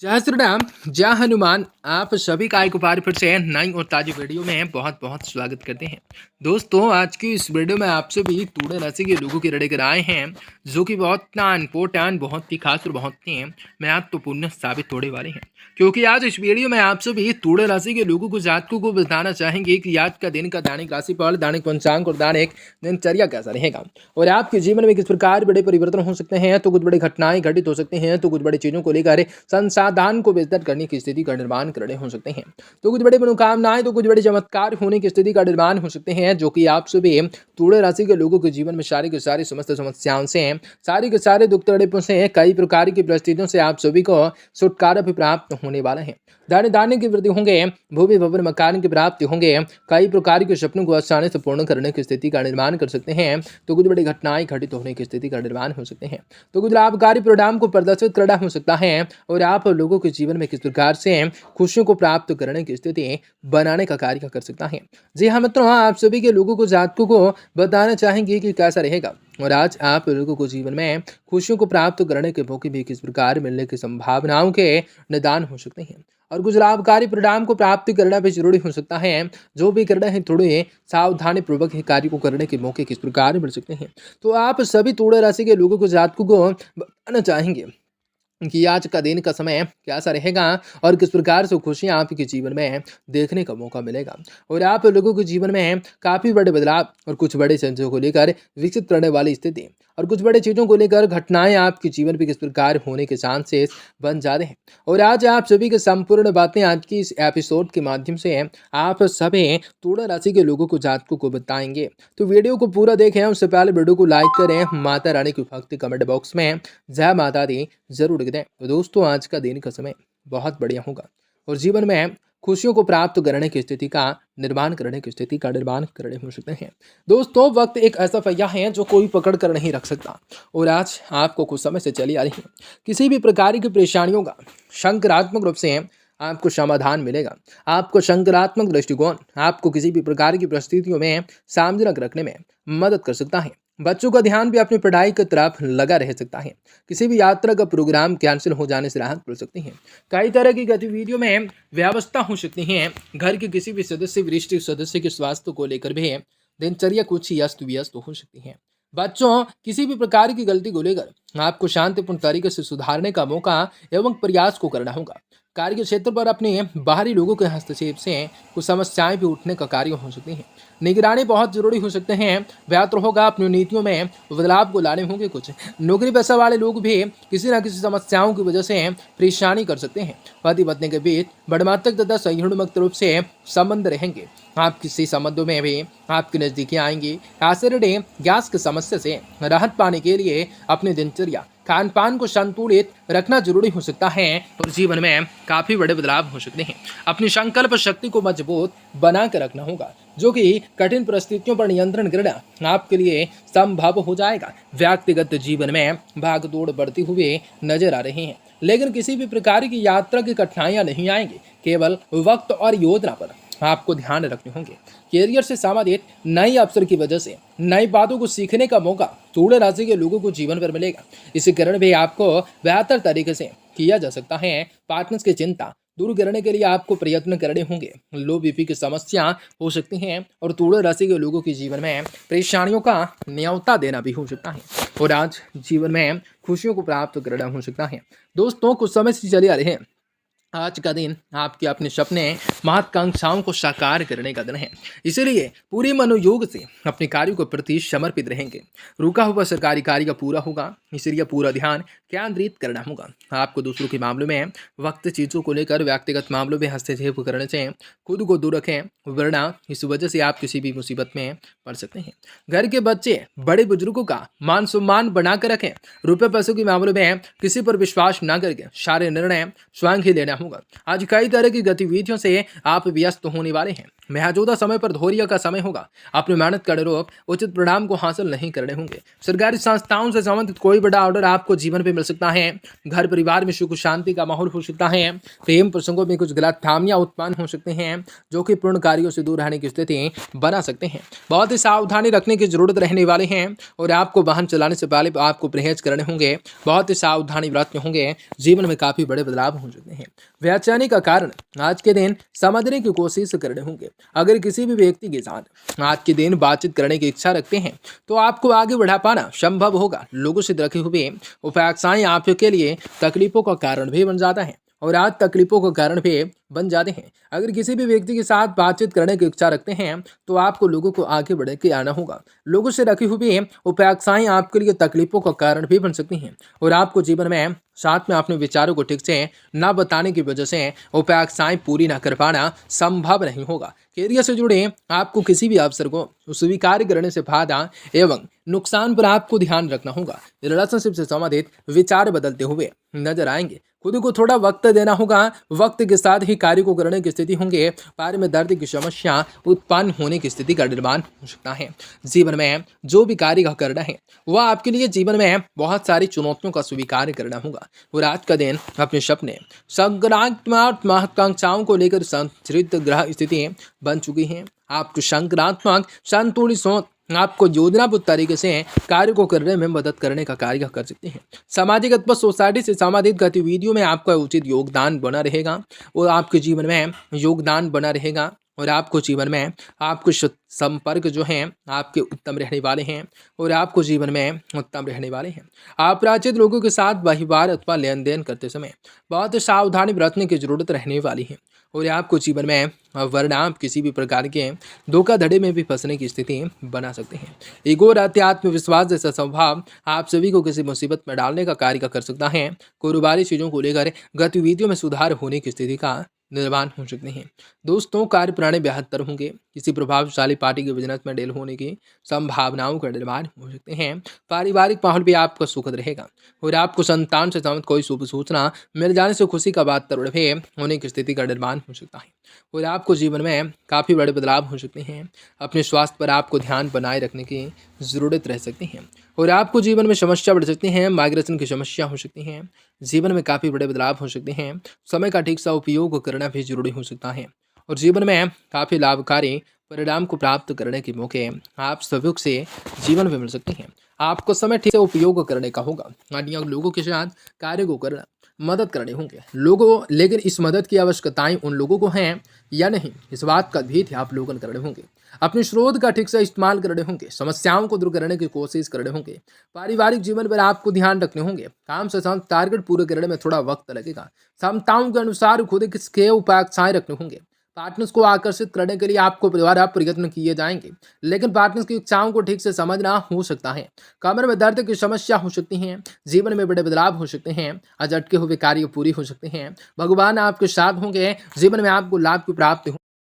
जय श्री राम, जय हनुमान। आप सभी का एक बार फिर से नई और ताज़ी वीडियो में बहुत बहुत स्वागत करते हैं। दोस्तों, आज की इस वीडियो में आपसे भी तुला राशि के लोगों की लेकर आए हैं, जो कि बहुत इम्पोर्टेंट, बहुत ही खास और बहुत ही महत्वपूर्ण साबित होने वाले हैं। क्योंकि आज इस वीडियो में आपसे भी तुला राशि के लोगों को जातकों को बताना चाहेंगे कि आज का दिन का दैनिक राशिफल, दैनिक पंचांग और दैनिक दिनचर्या कैसा रहेगा और आपके जीवन में किस प्रकार बड़े परिवर्तन हो सकते हैं। तो कुछ बड़ी घटनाएं घटित हो सकती हैं, तो कुछ बड़ी चीजों को लेकर संसाधन को बेहतर करने की स्थिति का निर्माण करने हो सकते हैं। तो कुछ बड़ी मनोकामनाएं, तो कुछ बड़े चमत्कार होने की स्थिति का निर्माण हो सकते हैं, जो कि आप सभी तुला राशि के लोगों के जीवन में सारी की सारी समस्त समस्याओं से, सारी के सारे दुख तड़पों से, कई प्रकार की परिस्थितियों से आप सभी को छुटकारा भी प्राप्त होने वाला है। धन धान्य की वृद्धि होंगे, भूमि भवन मकान की प्राप्ति होंगे, कई प्रकार के सपनों को आसानी से पूर्ण करने की स्थिति का निर्माण कर सकते हैं। तो कुछ बड़ी घटनाएं घटित होने की स्थिति का निर्माण हो सकते हैं, तो कुछ लाभकारी परिणाम को प्रदर्शित करना हो सकता है और आप लोगों के जीवन में किस प्रकार से खुशियों को प्राप्त करने की स्थिति बनाने का कार्य कर सकता है। जी हाँ मित्रों, आप सभी के लोगों को जातकों को बताना चाहेंगे कि कैसा रहेगा और आज आप लोगों को जीवन में खुशियों को प्राप्त करने के मौके भी किस प्रकार मिलने की संभावनाओं के निदान हो सकते हैं और कुछ लाभकारी परिणाम को प्राप्त करना भी जरूरी हो सकता है। जो भी करना है थोड़े सावधानी पूर्वक कार्य को करने के मौके किस प्रकार मिल सकते हैं। तो आप सभी तुला राशि के लोगों को जातकों को बताना चाहेंगे कि आज का दिन का समय कैसा रहेगा और किस प्रकार से खुशियां आपके जीवन में देखने का मौका मिलेगा और आप लोगों के जीवन में काफी बड़े बदलाव और कुछ बड़े चीजों को लेकर विकसित करने वाली स्थिति और कुछ बड़े चीजों को लेकर घटनाएं आपके जीवन पे किस प्रकार होने के चांसेस बन जाते हैं। और आज आप सभी के संपूर्ण बातें आज की इस एपिसोड के माध्यम से आप सभी तुला राशि के लोगों को जातकों को बताएंगे। तो वीडियो को पूरा देखें, उससे पहले वीडियो को लाइक करें, माता रानी की भक्ति कमेंट बॉक्स में जय माता दी जरूर लिख दें। तो दोस्तों, आज का दिन का समय बहुत बढ़िया होगा और जीवन में खुशियों को प्राप्त करने की स्थिति का निर्माण करने हो सकते हैं। दोस्तों, वक्त एक ऐसा पहिया है जो कोई पकड़ कर नहीं रख सकता और आज आपको कुछ समय से चली आ रही है किसी भी प्रकार की परेशानियों का सकारात्मक रूप से आपको समाधान मिलेगा। आपको सकारात्मक दृष्टिकोण आपको किसी भी प्रकार की परिस्थितियों में सामंजस्य रखने में मदद कर सकता है। बच्चों का ध्यान भी अपनी पढ़ाई की तरफ लगा रह सकता है। किसी भी यात्रा का प्रोग्राम कैंसिल हो जाने से राहत मिल सकती है। कई तरह की गतिविधियों में व्यवस्था हो सकती है। घर के किसी भी सदस्य, वरिष्ठ सदस्य के स्वास्थ्य को लेकर भी दिनचर्या कुछ ही अस्त व्यस्त हो सकती है। बच्चों, किसी भी प्रकार की गलती को लेकर आपको शांतिपूर्ण तरीके से सुधारने का मौका एवं प्रयास को करना होगा। कार्य क्षेत्र पर अपने बाहरी लोगों के हस्तक्षेप से कुछ समस्याएं भी उठने का कार्य हो सकती हैं। निगरानी बहुत जरूरी हो सकते हैं। बेहतर होगा अपनी नीतियों में बदलाव को लाने होंगे। कुछ नौकरी पेशा वाले लोग भी किसी न किसी समस्याओं की वजह से परेशानी कर सकते हैं। पति पत्नी के बीच बड़मात्मक तथा संयुक्त रूप से संबंध रहेंगे। आप किसी संबंधों में भी आपकी नजदीकी आएंगी। एसिडिटी गैस की समस्या से राहत पाने के लिए अपनी दिनचर्या खान पान को संतुलित रखना जरूरी हो सकता है और जीवन में काफी बड़े बदलाव हो सकते हैं। अपनी संकल्प शक्ति को मजबूत बना कर रखना होगा, जो कि कठिन परिस्थितियों पर नियंत्रण करना आपके लिए संभव हो जाएगा। व्यक्तिगत जीवन में भागदौड़ बढ़ती हुई नजर आ रही है, लेकिन किसी भी प्रकार की यात्रा की कठिनाइयां नहीं आएंगी। केवल वक्त और योजना पर आपको ध्यान रखने होंगे। कैरियर से संबंधित नए अवसर की वजह से नई बातों को सीखने का मौका तुला राशि के लोगों को जीवन भर मिलेगा। इसी कारण भी आपको बेहतर तरीके से किया जा सकता है। पार्टनर्स की चिंता दूर करने के लिए आपको प्रयत्न करने होंगे। लो बीपी की समस्या हो सकती हैं और तुला राशि के लोगों के जीवन में परेशानियों का न्योता देना भी हो सकता है और आज जीवन में खुशियों को प्राप्त करना हो सकता है। दोस्तों, कुछ समय से चले आ रहे हैं आज का दिन आपके अपने सपने महत्वाकांक्षाओं को साकार करने का दिन है। इसीलिए पूरे मनोयोग से अपने कार्यों के प्रति समर्पित रहेंगे। रुका हुआ सरकारी कार्य का पूरा होगा, इसलिए पूरा ध्यान केंद्रित करना होगा। आपको दूसरों के मामलों में वक्त चीजों को लेकर व्यक्तिगत मामलों में हस्तक्षेप करने से खुद को दूर रखें, वरना इस वजह से आप किसी भी मुसीबत में पड़ सकते हैं। घर के बच्चे बड़े बुजुर्गों का मान सम्मान बनाकर रखें। रुपये पैसों के मामलों में किसी पर विश्वास न करके सारे निर्णय स्वयं ही लेना होगा। आज कई तरह की गतिविधियों से आप व्यस्त होने वाले हैं। मौजूदा समय पर धैर्य का समय होगा। अपनी मेहनत का आरोप उचित परिणाम को हासिल नहीं करने होंगे। सरकारी संस्थाओं से संबंधित कोई बड़ा ऑर्डर आपको जीवन पे मिल सकता है। घर परिवार में सुख शांति का माहौल हो सकता है। प्रेम प्रसंगों में कुछ गलतफहमियां उत्पन्न हो सकते हैं, जो कि पूर्ण कार्यों से दूर रहने की स्थिति बना सकते हैं। बहुत ही सावधानी रखने की जरूरत रहने वाले हैं और आपको वाहन चलाने से पहले आपको परहेज करने होंगे। बहुत ही सावधानी बरतने होंगे। जीवन में काफी बड़े बदलाव हो सकते हैं। बेचैनी का कारण आज के दिन समझने की कोशिश करने होंगे। अगर किसी भी व्यक्ति के साथ आज के दिन बातचीत करने की इच्छा रखते हैं तो आपको आगे बढ़ा पाना संभव होगा। लोगों से रखे हुए उपेक्षाएं आपके लिए तकलीफों का कारण भी बन जाता है और आज तकलीफों का कारण भी बन जाते हैं। अगर किसी भी व्यक्ति के साथ बातचीत करने की इच्छा रखते हैं तो आपको लोगों को आगे बढ़ के आना होगा। लोगों से रखी हुई उपेक्षाएं आपके लिए तकलीफों का कारण भी बन सकती हैं और आपको जीवन में साथ में अपने विचारों को ठीक से ना बताने की वजह से उपेक्षाएं पूरी ना कर पाना संभव नहीं होगा। कैरियर से जुड़े आपको किसी भी अवसर को स्वीकार करने से फायदा एवं नुकसान पर आपको ध्यान रखना होगा। रिलेशनशिप से संबंधित विचार बदलते हुए नजर आएंगे। खुद को थोड़ा वक्त देना होगा। वक्त के साथ ही कार्य को करने की स्थिति होंगे। पैर में दर्द की समस्या उत्पन्न होने की स्थिति का निर्माण हो सकता है। जीवन में जो भी कार्य करना है वह आपके लिए जीवन में बहुत सारी चुनौतियों का स्वीकार करना होगा और आज का दिन अपने सपने सकारात्मक महत्वाकांक्षाओं को लेकर संतुलित ग्रह स्थिति बन चुकी है। आपको सकारात्मक संतुलित सोच आपको योजनाबद्ध तरीके से कार्य को करने में मदद करने का कार्य कर सकते हैं। सामाजिक अथवा सोसाइटी से संबंधित गतिविधियों में आपका उचित योगदान बना रहेगा और आपके जीवन में योगदान बना रहेगा और आपको जीवन में आपको संपर्क जो हैं आपके उत्तम रहने वाले हैं और आपको जीवन में उत्तम रहने वाले हैं। अपरिचित लोगों के साथ व्यवहार अथवा लेन देन करते समय बहुत सावधानी बरतने की जरूरत रहने वाली है और आपको जीवन में वरना आप किसी भी प्रकार के धोखाधड़ी में भी फंसने की स्थिति बना सकते हैं। ईगो और आत्मविश्वास जैसा स्वभाव आप सभी को किसी मुसीबत में डालने का कार्य कर सकता है। कारोबारी चीज़ों को लेकर गतिविधियों में सुधार होने की स्थिति का निर्माण हो सकते हैं। दोस्तों, कार्य प्रणाली बेहतर होंगे। किसी प्रभावशाली पार्टी के बिजनेस में डील होने की संभावनाओं का निर्माण हो सकते हैं। पारिवारिक माहौल भी आपका सुखद रहेगा और आपको संतान से संबंधित कोई शुभ सूचना मिल जाने से खुशी का वातावरण भी होने की स्थिति का निर्माण हो सकता है और आपको जीवन में काफ़ी बड़े बदलाव हो सकते हैं। अपने स्वास्थ्य पर आपको ध्यान बनाए रखने की ज़रूरत रह सकती है और आपको जीवन में समस्या बढ़ सकती है। माइग्रेशन की समस्या हो सकती है। जीवन में काफ़ी बड़े बदलाव हो सकते हैं। समय का ठीक सा उपयोग करना भी जरूरी हो सकता है और जीवन में काफ़ी लाभकारी परिणाम को प्राप्त करने के मौके आप सभी से जीवन में मिल सकते हैं। आपको समय ठीक से उपयोग करने का होगा। अन्य लोगों के साथ कार्य को करना मदद करने होंगे लोगों, लेकिन इस मदद की आवश्यकताएं उन लोगों को हैं या नहीं, इस बात का भी आप लोगन करने होंगे। अपने स्रोत का ठीक से इस्तेमाल करने होंगे। समस्याओं को दूर करने की कोशिश करने होंगे। पारिवारिक जीवन पर आपको ध्यान रखने होंगे। काम से संबंधित टारगेट पूरे करने में थोड़ा वक्त लगेगा। क्षमताओं के अनुसार खुद किसके उपाख्याएं रखने होंगे। पार्टनर्स को आकर्षित करने के लिए आपको परिवार प्रयत्न किए जाएंगे, लेकिन पार्टनर्स की इच्छाओं को ठीक से समझना हो सकता है। कमर में दर्द की समस्या हो सकती है। जीवन में बड़े बदलाव हो सकते हैं। आज अटके हुए कार्य पूरी हो सकते हैं। भगवान आपके साथ होंगे। जीवन में आपको लाभ की प्राप्ति